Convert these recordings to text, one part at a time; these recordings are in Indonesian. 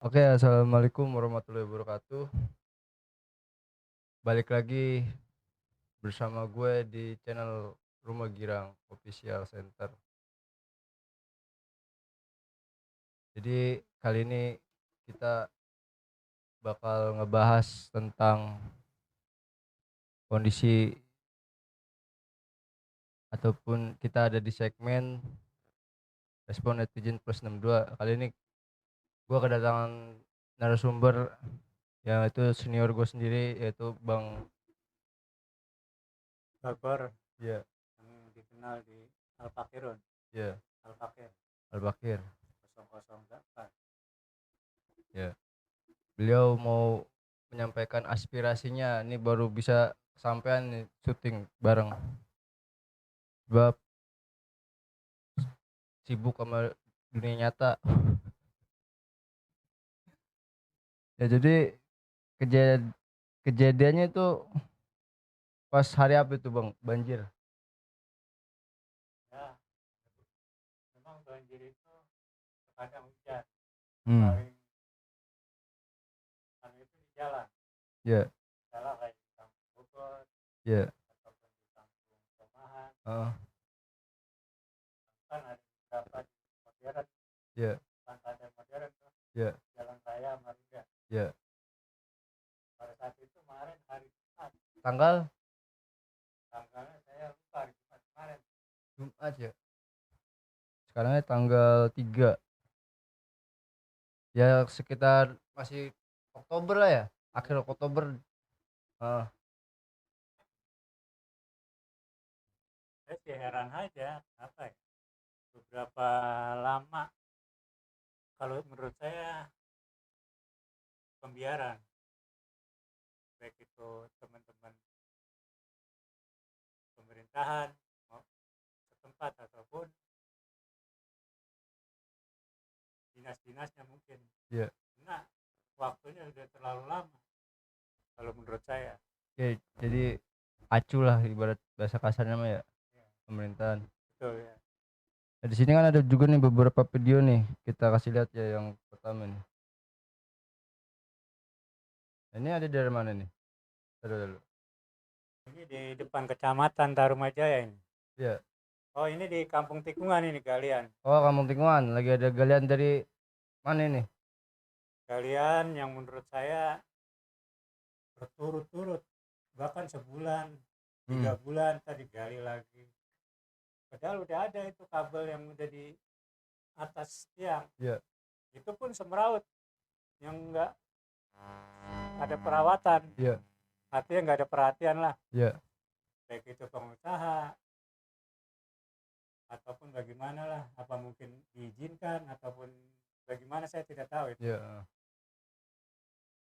Oke, assalamualaikum warahmatullahi wabarakatuh. Balik lagi bersama gue di channel Rumah Girang Official Center. Jadi kali ini kita bakal ngebahas tentang kondisi ataupun kita ada di segmen Respon Netizen Plus 62. Kali ini gue kedatangan narasumber yang itu senior gue sendiri yaitu Bang. Bogor Ya, yang dikenal di Al-Fakirun, ya, Al-Fakir Al-Bakir. 008. Ya. Beliau mau menyampaikan aspirasinya, ini baru bisa kesampaian nih syuting bareng. Sebab sibuk sama dunia nyata. Ya jadi kejadiannya itu pas hari apa itu Bang? Banjir. Ya, memang banjir itu terkadang hujan, Hmm. paling kan itu di jalan, Ya, jalan kayak di kampung Bogor ya. ataupun di kampung Tomahan, Heeh. kan ada beberapa di modern, Ya, kan ada modern tuh, ya, jalan raya Marunda. ya. Pada saat itu kemarin hari Jumat, Tanggal tanggalnya saya lupa, hari Jumat kemarin. Jumat ya. Sekarangnya tanggal 3. Ya sekitar masih Oktober lah ya. Akhir Oktober. Heeh. Saya sih heran aja, apa ya, beberapa lama, kalau menurut saya pembiaran, baik itu teman-teman pemerintahan setempat ataupun dinas-dinasnya mungkin, Ya. karena waktunya sudah terlalu lama kalau menurut saya. Ya, jadi acuh lah ibarat bahasa kasarnya mah ya, Ya, pemerintahan. betul ya. Nah, di sini kan ada juga nih beberapa video nih, kita kasih lihat ya yang pertama nih. Nah, ini ada dari mana nih? Aduh, aduh. Ini di depan kecamatan Tarumajaya ini. Ya. Oh, ini di kampung Tikungan ini galian. Oh, Kampung Tikungan, lagi ada galian dari mana ini? Galian yang menurut saya berturut-turut, bahkan sebulan, Hmm. 3 bulan tadi gali lagi. Padahal udah ada itu kabel yang udah di atas tiang. Ya, Itu pun semeraut, yang enggak ada perawatan. ya, Artinya nggak ada perhatian lah, ya, baik itu pengusaha ataupun bagaimana lah, apa mungkin diizinkan ataupun bagaimana, saya tidak tahu itu. ya.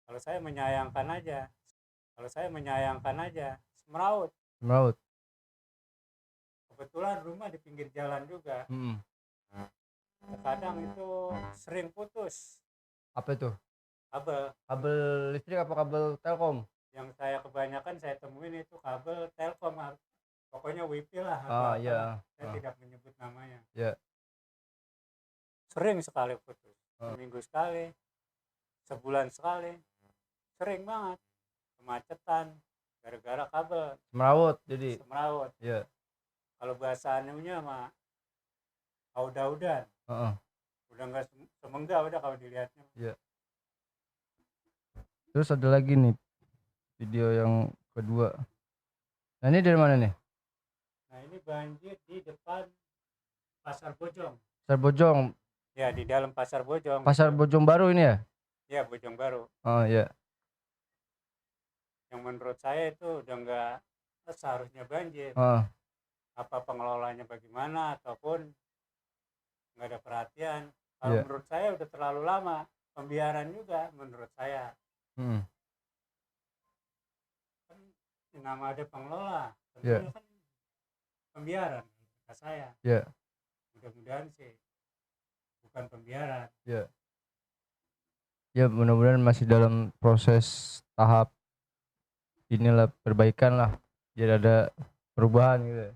Kalau saya menyayangkan aja, semeraut. Melaut. Kebetulan rumah di pinggir jalan juga, Hmm. terkadang itu sering putus Apa itu? kabel. Kabel listrik apa kabel Telkom? Yang saya kebanyakan saya temuin itu kabel Telkom, pokoknya wifi lah atau Ah, apalah, ya. saya tidak menyebut namanya. Ya. Sering sekali putus, Ah. seminggu sekali, sebulan sekali, sering banget kemacetan gara-gara kabel Semrawut jadi. semeraut. Ya. Kalau bahasa anunya mah auda-udan, Heeh. udah nggak semenggak udah kalau dilihatnya. Ya. Terus ada lagi nih video yang kedua. Nah, ini dari mana nih? Nah, ini banjir di depan Pasar Bojong. Pasar Bojong. Ya, di dalam Pasar Bojong Pasar itu. Bojong Baru ini ya? Ya, Bojong Baru. Oh, ya. Yang menurut saya itu udah nggak seharusnya banjir. Oh, Apa pengelolanya bagaimana ataupun nggak ada perhatian. Kalau ya. menurut saya udah terlalu lama. Pembiaran juga menurut saya. Hmm. Kan nama ada pengelola. Ya. Tentunya kan pembiaran kata saya. Ya. Mudah-mudahan sih bukan pembiaran. Ya. Ya, mudah-mudahan masih dalam proses tahap inilah perbaikan lah. Jadi ada perubahan gitu ya.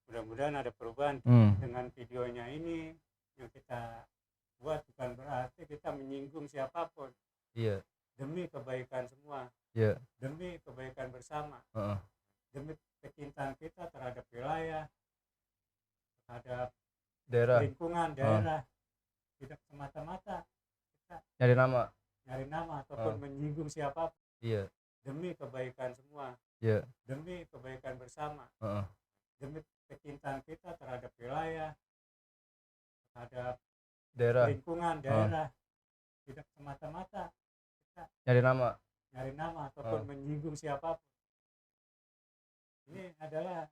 Mudah-mudahan ada perubahan Hmm. dengan videonya ini yang kita buat bukan berarti kita menyinggung siapapun, Iya, demi kebaikan semua, iya, demi kebaikan bersama, heeh. demi kecintaan kita terhadap wilayah, terhadap Daerah, lingkungan heeh. daerah, tidak semata-mata kita Nyari nama, nyari nama ataupun heeh. menyinggung siapapun, Iya, demi kebaikan semua, iya, demi kebaikan bersama, heeh. demi kecintaan kita terhadap wilayah, terhadap Daerah, lingkungan heeh. daerah, tidak semata-mata kita Nyari nama, nyari nama ataupun heeh. menyinggung siapapun. Ini adalah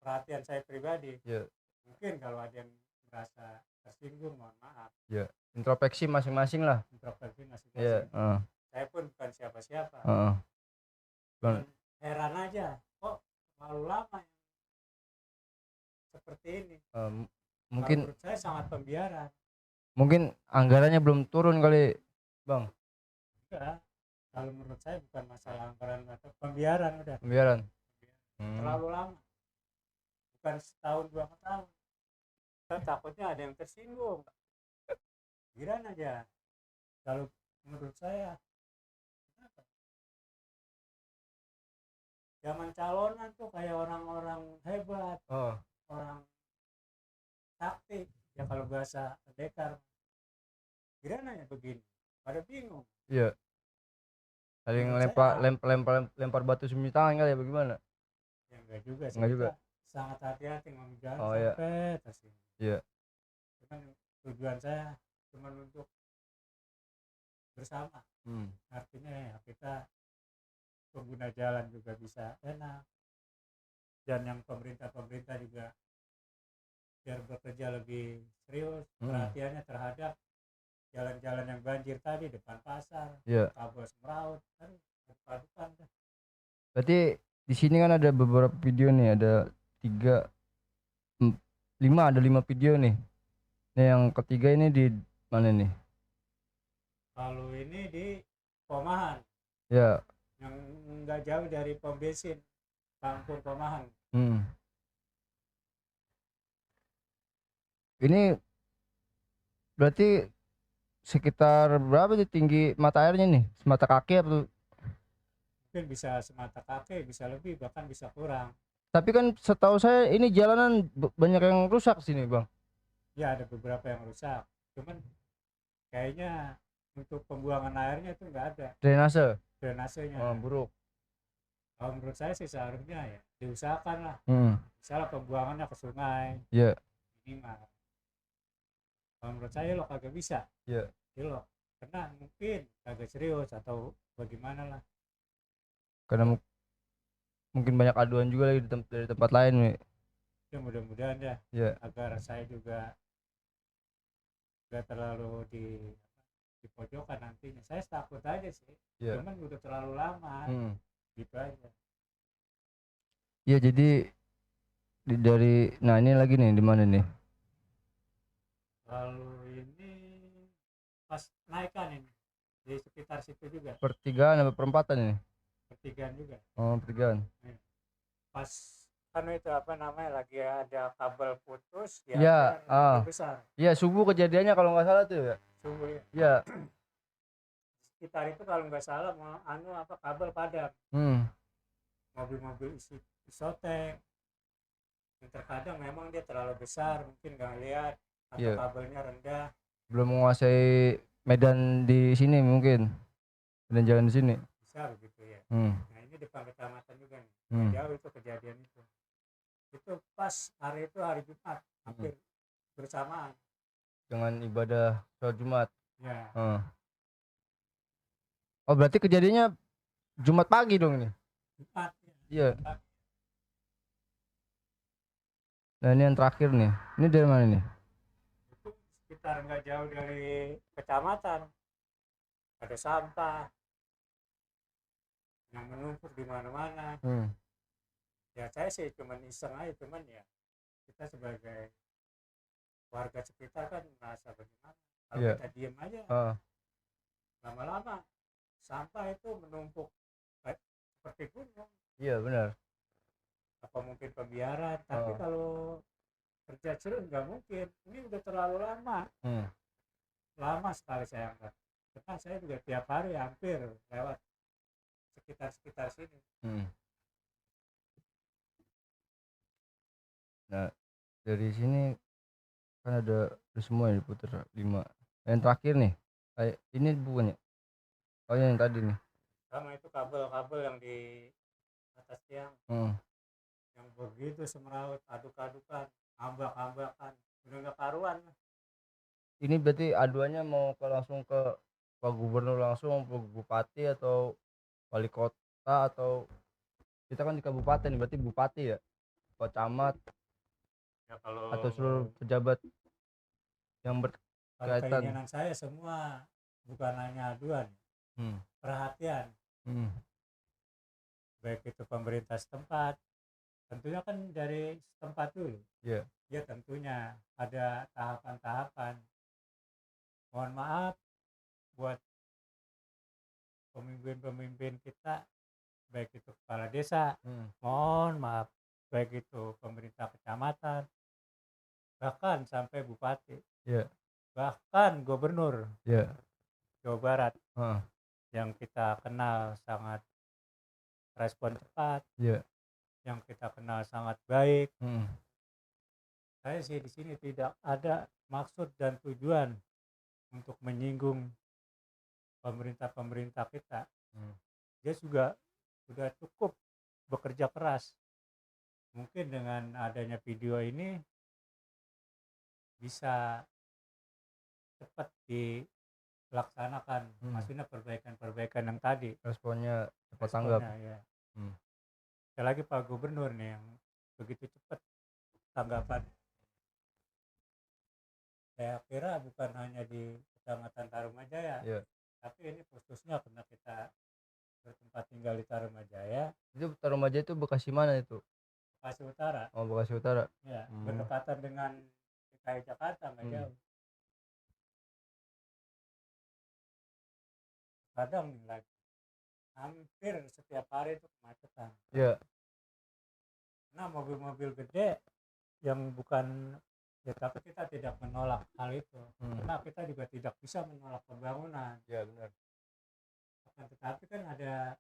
perhatian saya pribadi. Iya, Mungkin kalau ada yang merasa tersinggung, mohon maaf. iya. Introspeksi masing-masing lah. Introspeksi Iya, masing-masing. heeh, Saya pun bukan siapa-siapa. heeh. Dan Cuman, heran aja, kok terlalu lama yang seperti ini. Kalau mungkin menurut saya sangat pembiaran. mungkin anggarannya belum turun kali, Bang. Enggak, kalau menurut saya bukan masalah anggaran atau pembiaran, udah Pembiaran. terlalu lama. Bukan setahun 2 tahun. Kita takutnya ada yang tersinggung. Giran aja. Kalau menurut saya, kenapa? Zaman calonan tuh kayak orang-orang hebat, Oh, orang taktik. Ya kalau bahasa pendekar, giran aja begini. Pada bingung. iya. Saling Menurut lempar saya, lempar lempar lempar batu sembunyi tangan kali ya bagaimana? ya enggak juga sih. Enggak juga. Kita sangat hati-hati ngomong jangan Oh iya, sampai tersinggung. iya. Cuman tujuan saya cuma untuk bersama. Hmm. Artinya ya kita pengguna jalan juga bisa enak, dan yang pemerintah juga biar bekerja lebih serius perhatiannya terhadap jalan-jalan yang banjir tadi, depan pasar, Iya. kabel semraut, kan padukan dah. Berarti di sini kan ada beberapa video nih, ada 3, 5, ada 5 video nih. Nah, yang ketiga ini di mana nih? Kalau ini di Pomahan, Ya. yang nggak jauh dari pom bensin Kampung Pomahan. Ini berarti sekitar berapa sih tinggi mata airnya nih? Semata kaki atau? Mungkin bisa semata kaki, bisa lebih, bahkan bisa kurang. Tapi kan setahu saya ini jalanan banyak yang rusak sini, Bang. Ya ada beberapa yang rusak, cuman kayaknya untuk pembuangan airnya itu nggak ada Drainase. drainasenya. Buruk. Kalau menurut saya sih seharusnya ya diusahakan lah, misalnya pembuangannya ke sungai Iya. minimal. Kalau menurut saya lo kagak bisa, Iya. lo karena mungkin kagak serius atau bagaimana lah. Karena mungkin banyak aduan juga lagi dari tempat lain nih. Ya mudah-mudahan ya, Iya. agar saya juga gak terlalu di pojokan nantinya. Saya takut aja sih, cuman udah terlalu lama. Gitu aja. Iya, jadi dari nah ini lagi nih di mana nih? Lalu ini pas naikkan ini di sekitar situ juga. Pertigaan atau perempatan ini? Pertigaan juga. Oh, pertigaan. Pas kan itu apa namanya, lagi ada kabel putus ya, besar. Iya, subuh kejadiannya kalau nggak salah tuh ya. Subuh ya. Iya. Sekitar itu kalau nggak salah mau kabel padam. Mobil-mobil isi isoteng. Yang terkadang memang dia terlalu besar, mungkin nggak lihat atau kabelnya rendah. Belum menguasai medan di sini mungkin. Dan jalan di sini. Bisa begitu ya. Nah ini depan kecamatan juga nih. Jauh itu kejadian itu. Itu pas hari itu hari Jumat, hampir bersamaan dengan ibadah sholat Jumat. Ya. Oh, berarti kejadiannya Jumat pagi dong ini. Jumat. Iya. Nah, ini yang terakhir nih. Ini dari mana nih? Itu sekitar nggak jauh dari kecamatan. Ada sampah yang menumpuk di mana-mana. Ya saya sih cuman iseng aja, cuman ya kita sebagai warga sekitar kan merasa bagaimana kalau kita diem aja, lama-lama sampah itu menumpuk seperti gunung. Iya benar. Apa mungkin pembiaran, tapi kalau kerja serius nggak mungkin, ini udah terlalu lama. lama sekali saya angkat, karena saya juga tiap hari hampir lewat sekitar sini. Nah dari sini kan ada semua yang diputar 5. Yang terakhir nih kayak ini bukannya, oh yang tadi nih sama itu kabel-kabel yang di atas tiang, yang begitu semeraut, aduk-adukan, ambak-ambakan, udah nggak karuan. Ini berarti aduannya mau langsung ke Pak Gubernur langsung, Pak Bupati atau wali kota, atau kita kan di kabupaten berarti bupati ya, Pak Camat Ya kalau atau seluruh pejabat yang kalau berkaitan. keinginan saya semua bukan hanya aduan, perhatian, baik itu pemerintah setempat, tentunya kan dari setempat dulu. Ya tentunya ada tahapan-tahapan. Mohon maaf buat pemimpin-pemimpin kita, baik itu kepala desa, mohon maaf, baik itu pemerintah kecamatan, bahkan sampai bupati, bahkan gubernur Jawa Barat, yang kita kenal sangat respon cepat, yang kita kenal sangat baik. Saya sih di sini tidak ada maksud dan tujuan untuk menyinggung pemerintah kita. Dia juga sudah cukup bekerja keras. Mungkin dengan adanya video ini bisa cepat dilaksanakan, maksudnya perbaikan yang tadi. Responnya cepat tanggap. Ya. Sekali lagi Pak Gubernur nih yang begitu cepat tanggapan. Saya kira bukan hanya di Kecamatan Tarumajaya, tapi ini khususnya karena kita bertempat tinggal di Tarumajaya. Itu Tarumajaya itu Bekasi mana itu? Bekasi Utara. Oh, Bekasi Utara. Ya, berdekatan dengan DKI Jakarta, nggak jauh. Kadang lagi hampir setiap hari itu kemacetan. Nah, mobil-mobil gede yang bukan, ya tapi kita tidak menolak hal itu, karena kita juga tidak bisa menolak pembangunan. Benar. Tetapi kan ada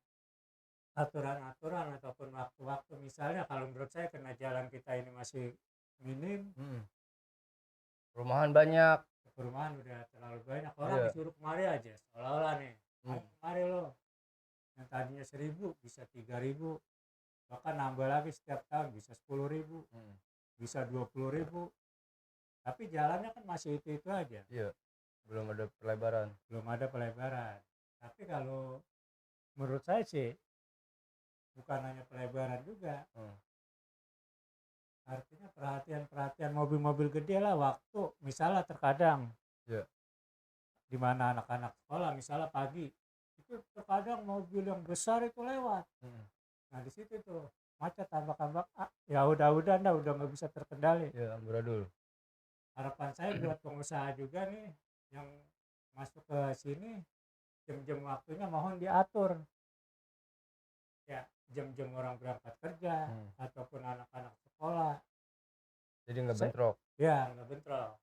aturan-aturan ataupun waktu-waktu, misalnya kalau menurut saya karena jalan kita ini masih minim, perumahan banyak, perumahan udah terlalu banyak, orang disuruh kemari aja seolah-olah nih, kemari lo, yang tadinya 1.000 bisa 3.000, bahkan nambah lagi setiap tahun bisa 10.000, bisa 20.000, tapi jalannya kan masih itu aja. Belum ada pelebaran. Tapi kalau menurut saya sih bukan hanya pelebaran juga, artinya perhatian mobil-mobil gede lah. Waktu misalnya terkadang di mana anak-anak sekolah misalnya pagi itu terkadang mobil yang besar itu lewat, nah di situ tuh macet, tambak-tambak, ya udah nggak bisa terkendali. Amburadul. Harapan saya buat pengusaha juga nih yang masuk ke sini, jam-jam waktunya mohon diatur ya, jam-jam orang berangkat kerja ataupun anak-anak sekolah, jadi nggak bentrok. Nggak bentrok.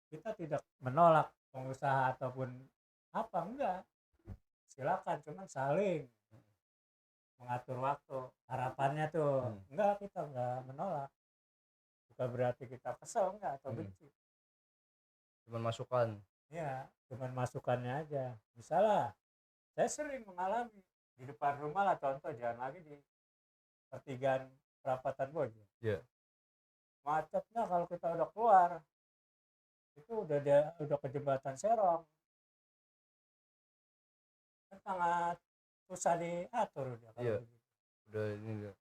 Kita tidak menolak pengusaha ataupun apa, enggak, silakan, cuman saling mengatur waktu. Harapannya tuh enggak, kita enggak menolak, bukan berarti kita kesel enggak atau benci, cuman masukan. Cuman masukannya aja. Misalnya saya sering mengalami di depan rumah lah, contoh jangan lagi di pertigaan perapatan Bojo, macetnya kalau kita udah keluar itu udah ke jembatan Serong, kan sangat susah diatur udah kalau begitu. Udah ini udah.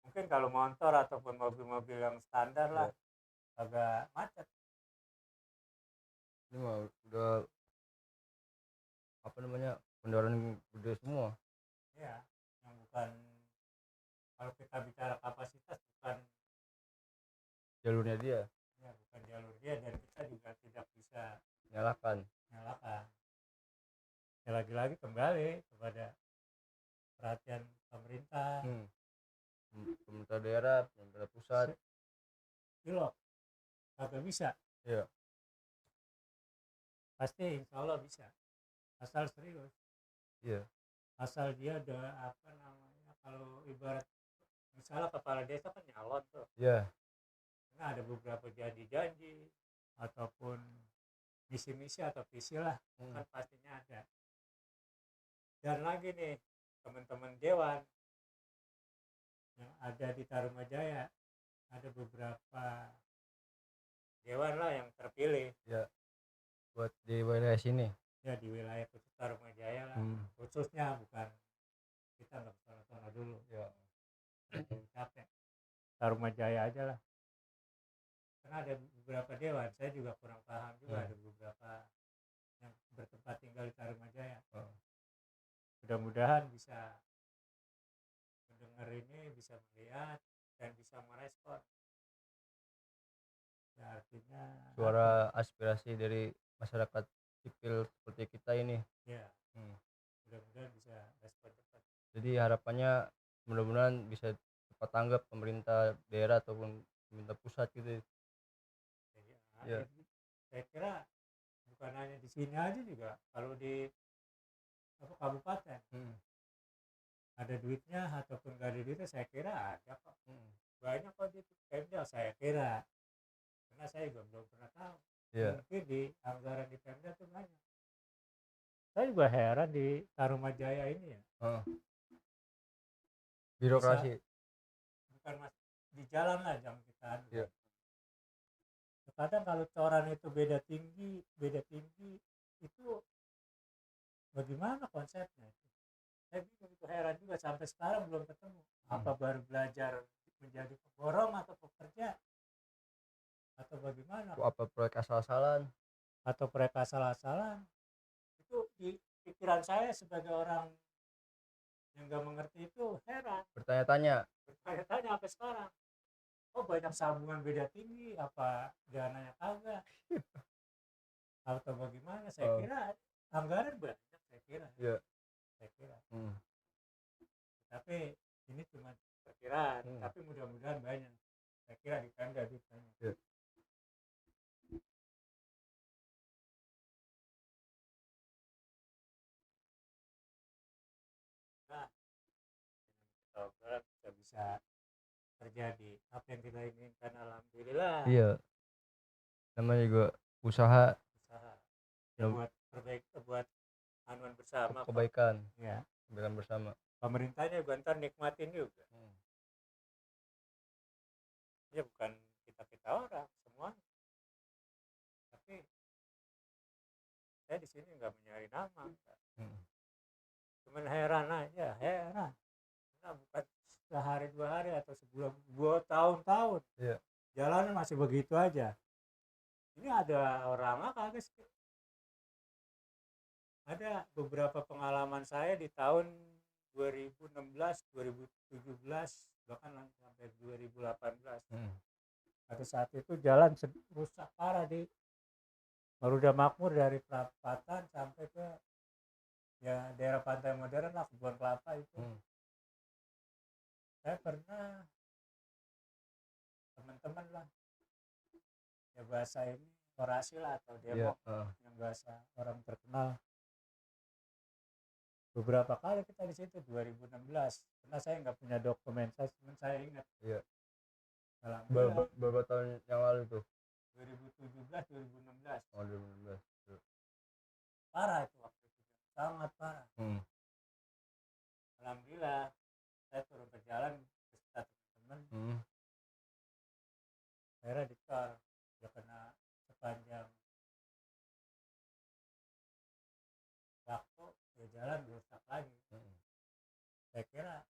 Mungkin kalau motor ataupun mobil-mobil yang standar lah agak macet. Ini mah udah apa namanya, kendaraan gede semua. Yang bukan, kalau kita bicara kapasitas bukan jalurnya dia. Bukan jalur dia, dan kita juga tidak bisa nyalakan. Ya lagi-lagi kembali kepada perhatian pemerintah, pemerintah daerah, pemerintah pusat. Kagak bisa. pasti insya Allah bisa, asal serius. Iya. Asal dia ada apa namanya, kalau ibarat misalnya kepala desa kan nyalon tuh. Iya. Nah ada beberapa janji-janji ataupun misi-misi atau visi lah, kan pastinya ada. Dan lagi nih teman-teman dewan yang ada di Tarumajaya, ada beberapa dewan lah yang terpilih ya buat di wilayah sini, ya di wilayah khusus Tarumajaya lah. Khususnya, bukan kita nggak sana dulu ya. capek, Tarumajaya aja lah, karena ada beberapa dewan saya juga kurang paham juga. Ada beberapa yang bertempat tinggal di Tarumajaya. Mudah-mudahan bisa mendengar ini, bisa melihat dan bisa merespon ya, artinya suara aspirasi dari masyarakat sipil seperti kita ini ya. Mudah-mudahan bisa respon cepat. Jadi harapannya mudah-mudahan bisa cepat tanggap pemerintah daerah ataupun pemerintah pusat gitu. Jadi, ya. Saya kira bukan hanya di sini aja, juga kalau di kabupaten ada duitnya ataupun nggak ada duitnya, saya kira ada kok. Banyak kok di Pemda, saya kira, karena saya juga belum pernah tahu. Mungkin di anggaran di Pemda tuh banyak. Saya juga heran di Tarumajaya ini ya, birokrasi bisa, bukan mas, di jalan lah jam kita kadang kalau coran itu beda tinggi itu bagaimana konsepnya itu? Saya bingung, itu heran juga, sampai sekarang belum ketemu. Apa baru belajar menjadi pemborong atau pekerja atau bagaimana? Apa proyek asal-asalan? Itu di pikiran saya sebagai orang yang nggak mengerti itu heran. Bertanya-tanya sampai sekarang. Oh, banyak sambungan beda tinggi, apa dananya kagak? Atau bagaimana? Saya kira anggaran banyak, saya kira. Saya kira. Tapi ini cuma perkiraan, tapi mudah-mudahan banyak. Saya kira di Pemda banyak. Nah, kita bisa terjadi apa yang kita inginkan, alhamdulillah. Iya, namanya juga usaha ya, buat anuan bersama, kebaikan ya, kebaikan bersama. Pemerintahnya juga ntar nikmatin juga. Ya bukan kita orang semua, tapi saya di sini nggak mencari nama, cuman heran aja, karena bukan sehari 2 hari atau sebulan, 2 tahun-tahun jalannya masih begitu aja. Ini ada orang kagak sih? Ada beberapa pengalaman saya di tahun 2016, 2017, bahkan sampai 2018. Pada saat itu jalan rusak parah di Maruda Makmur, dari perapatan sampai ke ya daerah pantai modern lah, Kebun Kelapa itu. Saya pernah, teman-teman lah, ya bahasa ini orasi lah atau demo, yang bahasa orang terkenal. Beberapa kali kita di situ 2016, karena saya nggak punya dokumentasi, saya ingat. Berapa tahun yang lalu tuh? 2017, 2016. Oh, 2016. Parah itu waktu itu, sangat parah. Alhamdulillah saya turun ke jalan beserta teman-teman. Akhirnya dicor, ya kena sepanjang waktu ya jalan rusak lagi. Saya kira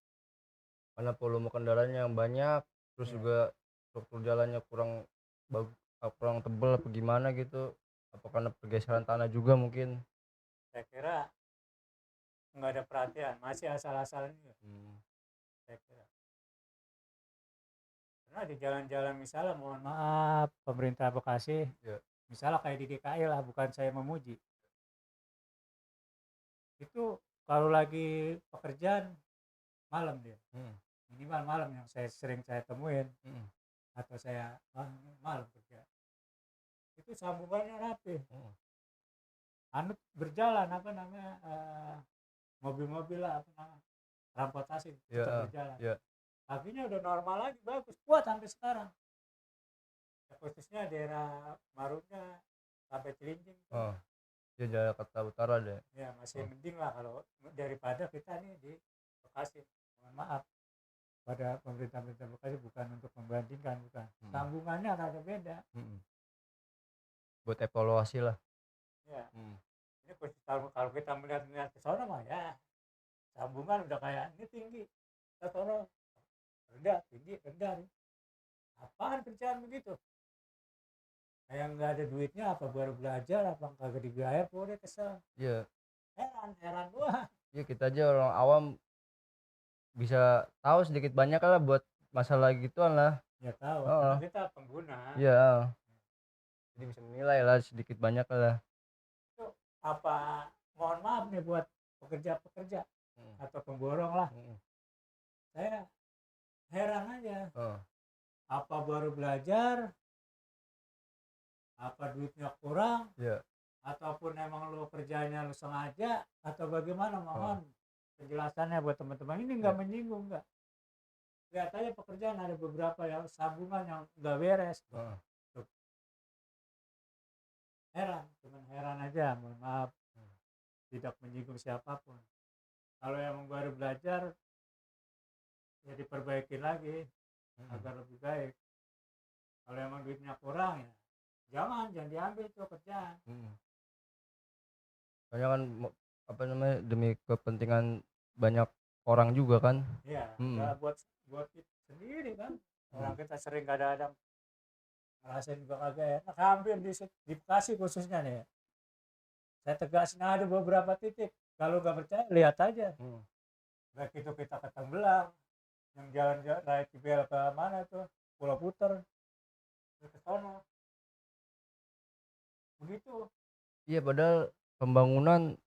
karena volume kendaraannya yang banyak, terus juga struktur jalannya kurang tebal apa gimana gitu, apa karena pergeseran tanah juga mungkin. Saya kira nggak ada perhatian, masih asal-asalan juga. Saya kira karena di jalan-jalan misalnya, mohon maaf pemerintah Bekasi, misalnya kayak di DKI lah, bukan saya memuji, itu kalau lagi pekerjaan malam dia, minimal malam yang sering saya temuin, atau saya malam kerja, itu sambungannya rapi. berjalan apa namanya, mobil-mobil lah apa namanya, transportasi tetap berjalan. Kakinya udah normal lagi, bagus, kuat sampai sekarang. Ya, khususnya daerah Marunda sampai Cilincing. Ya Jakarta Utara deh. Ya masih mending lah kalau daripada kita nih di Bekasi. Mohon maaf pada pemerintah Bekasi, bukan untuk membandingkan, bukan. Sambungannya ada beda. Buat evaluasi lah. Ya. Ini kalau kita melihat ke sana mah ya sambungan udah kayak ini tinggi, ke sana rendah, tinggi, rendah. Apaan kerjaan begitu? Kayak nggak ada duitnya, apa baru belajar, apa kagak dibayar, udah kesel. Iya. Heran gua. Iya, kita aja orang awam bisa tahu sedikit banyak lah buat masalah gituan lah. Ya tahu, karena kita pengguna. Iya. Jadi bisa menilai lah sedikit banyak lah. Itu apa, mohon maaf nih buat pekerja-pekerja atau pemborong lah. Saya heran aja. Apa baru belajar, apa duitnya kurang, ataupun emang lo kerjanya lo sengaja, atau bagaimana, mohon penjelasannya buat teman-teman. Ini nggak menyinggung, nggak. Lihat aja pekerjaan ada beberapa yang sambungan yang nggak beres. Cuman heran aja, mohon maaf. Tidak menyinggung siapapun. Kalau emang baru belajar, ya diperbaiki lagi agar lebih baik. Kalau emang duitnya kurang, ya jangan diambil tuh kerjaan. Soalnya kan apa namanya, demi kepentingan banyak orang juga kan. Iya, buat kita sendiri kan. Orang kita sering kadang-kadang ngerasain juga kagak enak, hampir di Bekasi khususnya nih. Saya tegasin, ada beberapa titik, kalau nggak percaya lihat aja. Baik itu kita ke Tembelang, yang jalan raya Cibel ke mana tuh, Pulau Puter, ke sana. Begitu. Iya, padahal pembangunan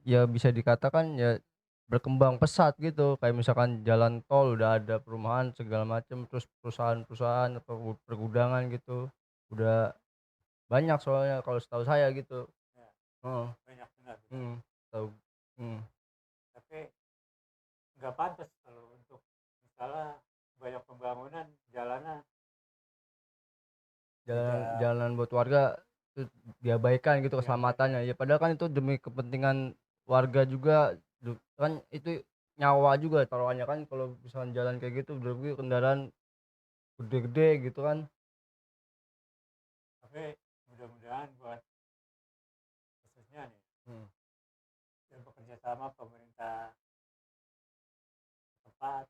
ya bisa dikatakan ya berkembang pesat gitu. Kayak misalkan jalan tol udah ada perumahan segala macam, terus perusahaan-perusahaan atau pergudangan gitu udah banyak soalnya kalau setahu saya gitu. Banyak benar. Tahu. Tapi nggak pantas kalau untuk misalnya banyak pembangunan jalan buat warga itu diabaikan gitu keselamatannya. Ya padahal kan itu demi kepentingan warga juga kan, itu nyawa juga taruhannya kan. Kalau misalkan jalan kayak gitu berarti kendaraan gede-gede gitu kan. Tapi mudah-mudahan buat khususnya nih yang bekerja sama pemerintah tempat.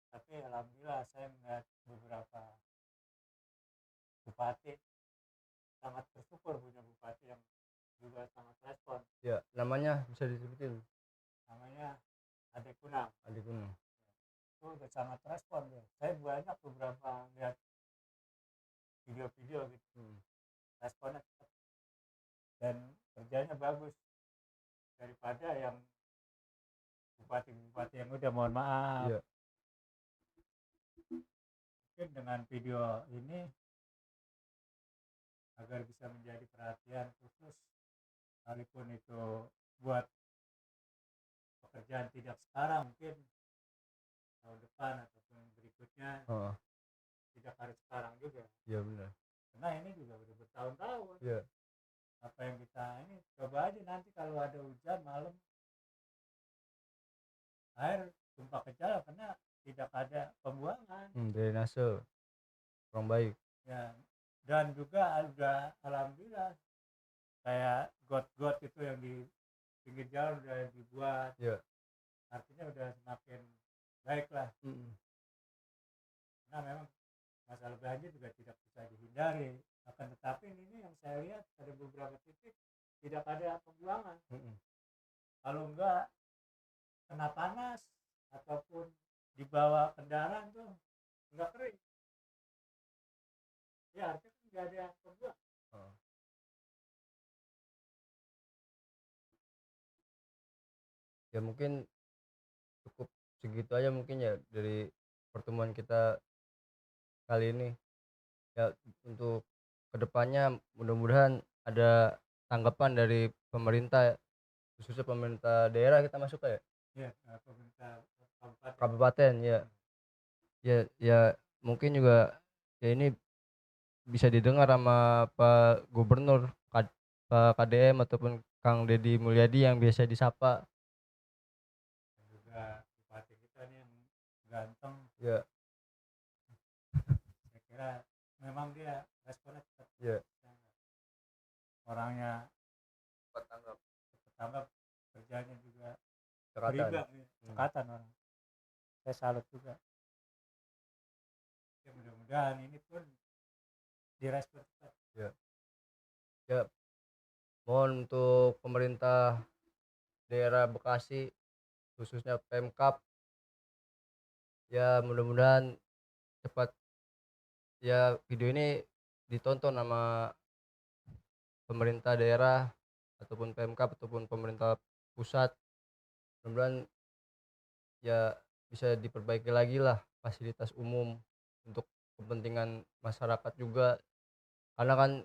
Tapi alhamdulillah saya melihat beberapa bupati sangat bersyukur punya bupati yang juga sangat respon. Ya, namanya bisa disebutin. Namanya Ade Kunang. Itu udah sangat respon ya. Saya banyak beberapa lihat video-video gitu. Responnya cepat dan kerjanya bagus daripada yang bupati-bupati yang udah, mohon maaf. Mungkin dengan video ini agar bisa menjadi perhatian khusus, sekalipun itu buat pekerjaan tidak sekarang, mungkin tahun depan ataupun berikutnya. Tidak harus sekarang juga. Iya benar. Karena ini juga udah bertahun-tahun. Iya. Apa yang kita ini, coba aja nanti kalau ada hujan malam, air tumpah ke jalan karena tidak ada pembuangan. Drainase kurang baik. Ya, dan juga udah alhamdulillah kayak got-got itu yang di pinggir jalan udah dibuat. Artinya udah semakin baik lah. Nah memang masalah banjir juga tidak bisa dihindari, akan tetapi ini yang saya lihat ada beberapa titik tidak ada pembuangan. Kalau enggak kena panas ataupun dibawa kendaraan tuh enggak kering, ya artinya enggak ada pembuangan. Ya mungkin cukup segitu aja mungkin ya dari pertemuan kita kali ini. Ya untuk kedepannya mudah-mudahan ada tanggapan dari pemerintah, khususnya pemerintah daerah kita masuk ya? Iya, pemerintah Kabupaten ya. Ya mungkin juga ya ini bisa didengar sama Pak Gubernur, Pak KDM ataupun Kang Deddy Mulyadi yang biasa disapa. Dan juga bupati kita nih yang ganteng. Ya. Saya kira memang dia responnya cepat. Ya. Orangnya Cepat tanggap, kerjanya juga cekatan. cekatan orang. Saya salut juga. Ya, mudah-mudahan ini pun direspon cepat. Ya, mohon untuk pemerintah daerah Bekasi, khususnya Pemkab, ya mudah-mudahan cepat ya video ini ditonton sama pemerintah daerah ataupun Pemkab ataupun pemerintah pusat. Mudah-mudahan ya bisa diperbaiki lagi lah fasilitas umum untuk kepentingan masyarakat juga, karena kan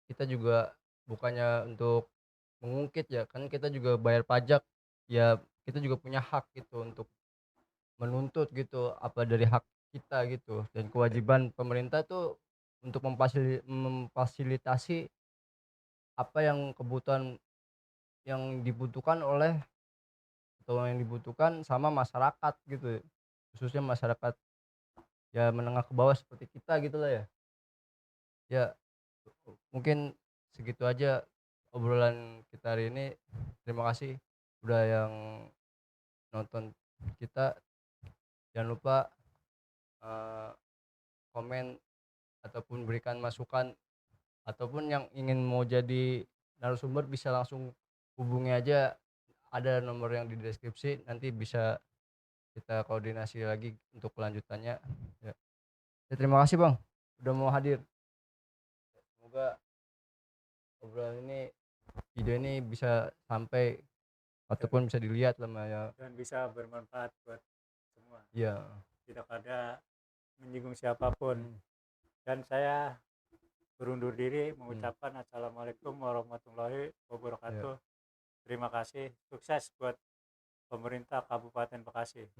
kita juga bukannya untuk mengungkit ya, kan kita juga bayar pajak ya, kita juga punya hak gitu untuk menuntut gitu apa dari hak kita gitu, dan kewajiban pemerintah tuh untuk memfasilitasi apa yang kebutuhan yang dibutuhkan oleh atau yang dibutuhkan sama masyarakat gitu, khususnya masyarakat ya menengah ke bawah seperti kita gitu lah ya. Ya mungkin segitu aja obrolan kita hari ini. Terima kasih udah yang nonton kita. Jangan lupa komen ataupun berikan masukan, ataupun yang ingin mau jadi narasumber bisa langsung hubungi aja, ada nomor yang di deskripsi, nanti bisa kita koordinasi lagi untuk kelanjutannya ya. Ya, terima kasih Bang udah mau hadir. Semoga obrolan ini, video ini bisa sampai ataupun bisa dilihat lah ya, dan bisa bermanfaat buat semua. Iya. Tidak ada menyinggung siapapun. Dan saya berundur diri mengucapkan Assalamualaikum warahmatullahi wabarakatuh. Terima kasih, sukses buat pemerintah Kabupaten Bekasi.